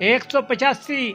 185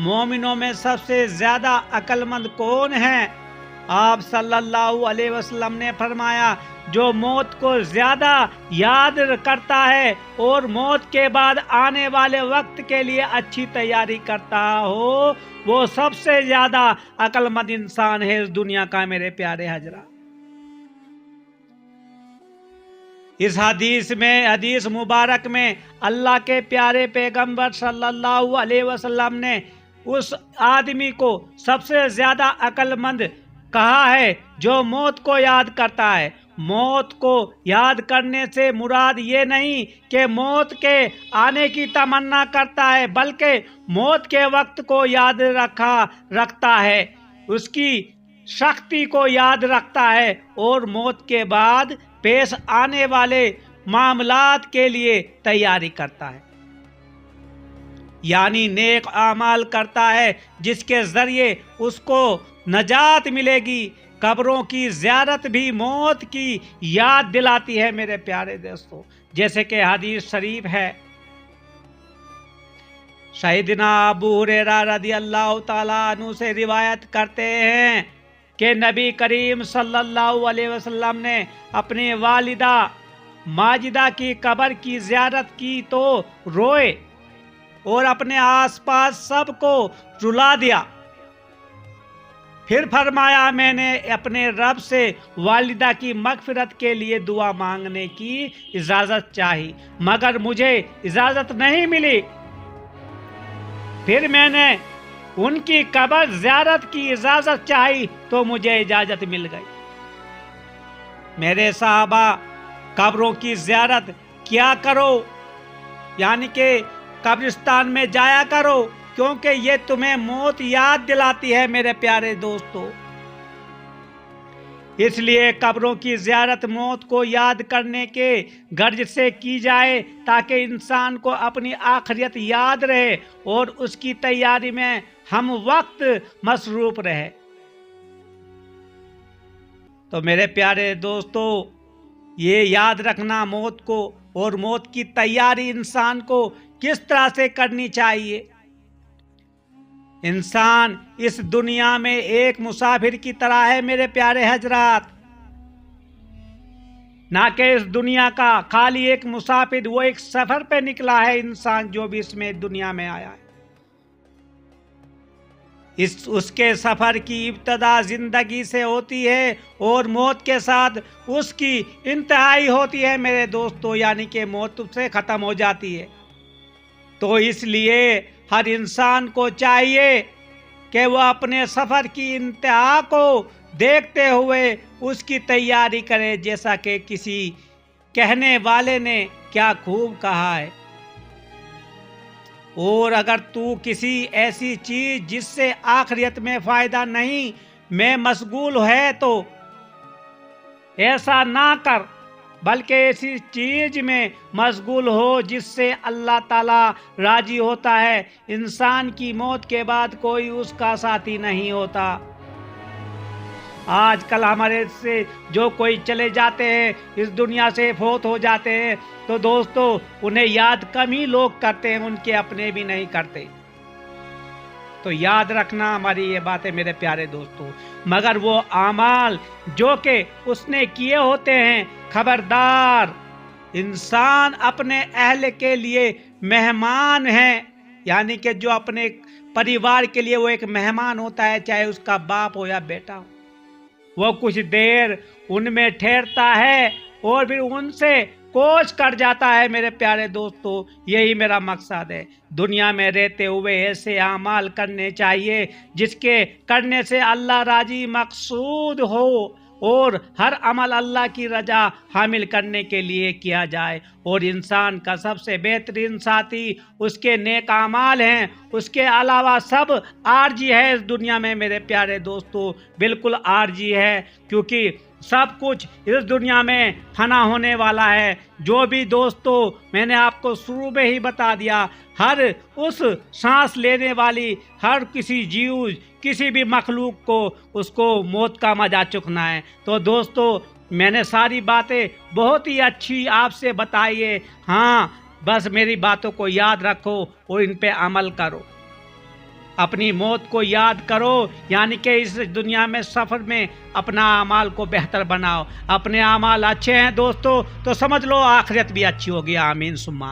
مومنوں میں سب سے زیادہ عقل مند کون ہیں؟ آپ صلی اللہ علیہ وسلم نے فرمایا جو موت کو زیادہ یاد کرتا ہے اور موت کے بعد آنے والے وقت کے لیے اچھی تیاری کرتا ہو وہ سب سے زیادہ عقل مند انسان ہے اس دنیا کا میرے پیارے حضرات۔ اس حدیث مبارک میں اللہ کے پیارے پیغمبر صلی اللہ علیہ وسلم نے اس آدمی کو سب سے زیادہ عقل مند کہا ہے جو موت کو یاد کرتا ہے۔ موت کو یاد کرنے سے مراد یہ نہیں کہ موت کے آنے کی تمنا کرتا ہے بلکہ موت کے وقت کو یاد رکھتا ہے، اس کی سختی کو یاد رکھتا ہے اور موت کے بعد پیش آنے والے معاملات کے لیے تیاری کرتا ہے، یعنی نیک اعمال کرتا ہے جس کے ذریعے اس کو نجات ملے گی۔ قبروں کی زیارت بھی موت کی یاد دلاتی ہے میرے پیارے دوستو، جیسے کہ حدیث شریف ہے، سیدنا ابو ہریرہ رضی اللہ تعالیٰ عنہ سے روایت کرتے ہیں کہ نبی کریم صلی اللہ علیہ وسلم نے اپنی والدہ ماجدہ کی قبر کی زیارت کی تو روئے اور اپنے آس پاس سب کو رلا دیا۔ پھر فرمایا میں نے اپنے رب سے والدہ کی مغفرت کے لیے دعا مانگنے کی اجازت چاہی مگر مجھے اجازت نہیں ملی۔ پھر میں نے ان کی قبر زیارت کی اجازت چاہی تو مجھے اجازت مل گئی۔ میرے صحابہ قبروں کی زیارت کیا کرو، یعنی کہ قبرستان میں جایا کرو کیونکہ یہ تمہیں موت یاد دلاتی ہے میرے پیارے دوستو۔ اس لیے قبروں کی زیارت موت کو یاد کرنے کے غرض سے کی جائے تاکہ انسان کو اپنی آخرت یاد رہے اور اس کی تیاری میں ہم وقت مصروف رہے۔ تو میرے پیارے دوستو یہ یاد رکھنا موت کو اور موت کی تیاری انسان کو کس طرح سے کرنی چاہیے۔ انسان اس دنیا میں ایک مسافر کی طرح ہے میرے پیارے حضرات، نہ کہ اس دنیا کا خالی ایک مسافر، وہ ایک سفر پہ نکلا ہے انسان جو بھی اس میں دنیا میں آیا ہے۔ اس کے سفر کی ابتدا زندگی سے ہوتی ہے اور موت کے ساتھ اس کی انتہائی ہوتی ہے میرے دوستو، یعنی کہ موت سے ختم ہو جاتی ہے۔ تو اس لیے ہر انسان کو چاہیے کہ وہ اپنے سفر کی انتہا کو دیکھتے ہوئے اس کی تیاری کرے، جیسا کہ کسی کہنے والے نے کیا خوب کہا ہے، اور اگر تو کسی ایسی چیز جس سے آخرت میں فائدہ نہیں میں مشغول ہے تو ایسا نہ کر بلکہ ایسی چیز میں مشغول ہو جس سے اللہ تعالیٰ راضی ہوتا ہے۔ انسان کی موت کے بعد کوئی اس کا ساتھی نہیں ہوتا۔ آج کل ہمارے سے جو کوئی چلے جاتے ہیں، اس دنیا سے فوت ہو جاتے ہیں، تو دوستو انہیں یاد کم ہی لوگ کرتے ہیں، ان کے اپنے بھی نہیں کرتے۔ تو یاد رکھنا ہماری یہ باتیں میرے پیارے دوستو، مگر وہ اعمال جو کہ اس نے کیے ہوتے ہیں، خبردار انسان اپنے اہل کے لیے مہمان ہیں، یعنی کہ جو اپنے پریوار کے لیے وہ ایک مہمان ہوتا ہے، چاہے اس کا باپ ہو یا بیٹا ہو، وہ کچھ دیر ان میں ٹھہرتا ہے اور پھر ان سے کوچ کر جاتا ہے میرے پیارے دوستو۔ یہی میرا مقصد ہے، دنیا میں رہتے ہوئے ایسے اعمال کرنے چاہیے جس کے کرنے سے اللہ راضی مقصود ہو اور ہر عمل اللہ کی رضا حاصل کرنے کے لیے کیا جائے، اور انسان کا سب سے بہترین ساتھی اس کے نیک اعمال ہیں، اس کے علاوہ سب عارضی ہے اس دنیا میں میرے پیارے دوستو، بالکل عارضی ہے، کیونکہ سب کچھ اس دنیا میں فنا ہونے والا ہے۔ جو بھی دوستو میں نے آپ کو شروع میں ہی بتا دیا، ہر اس سانس لینے والی ہر کسی جیو کسی بھی مخلوق کو اس کو موت کا مزہ چکھنا ہے۔ تو دوستو میں نے ساری باتیں بہت ہی اچھی آپ سے بتائی ہے، ہاں بس میری باتوں کو یاد رکھو اور ان پہ عمل کرو۔ اپنی موت کو یاد کرو، یعنی کہ اس دنیا میں سفر میں اپنا اعمال کو بہتر بناؤ۔ اپنے اعمال اچھے ہیں دوستو تو سمجھ لو آخرت بھی اچھی ہوگی، آمین ثم آمین۔